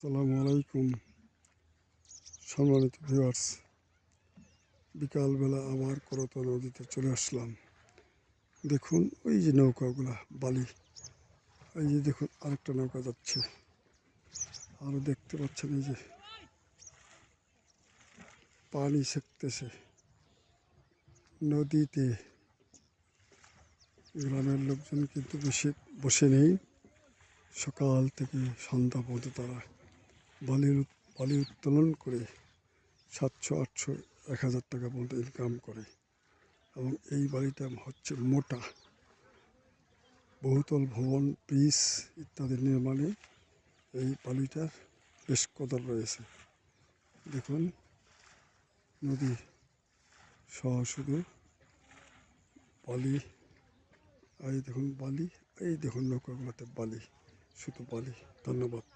আসসালামু আলাইকুম সম্মানিত ভিউয়ার্স। বিকালবেলা আবার করতোয়া নদীতে চলে আসলাম। দেখুন ওই যে নৌকাগুলা বালি, এই যে দেখুন আরেকটা নৌকা যাচ্ছে। আরও দেখতে পাচ্ছেন এই যে পানি সেকতেছে নদীতে। গ্রামের লোকজন কিন্তু বেশি বসে নেই, সকাল থেকে সন্ধ্যা পর্যন্ত তারা বালি উত্তোলন করে 700, 800, 1000 টাকা পর্যন্ত ইনকাম করে। এবং এই বাড়িটা হচ্ছে মোটা। বহুতল ভবন, ব্রিজ ইত্যাদি নির্মাণে এই বালিটার বেশ কদর রয়েছে। দেখুন নদী সহ শুধু বালি, এই দেখুন বালি, এই দেখুন নৌকাগুলোতে বালি, শুধু বালি। ধন্যবাদ।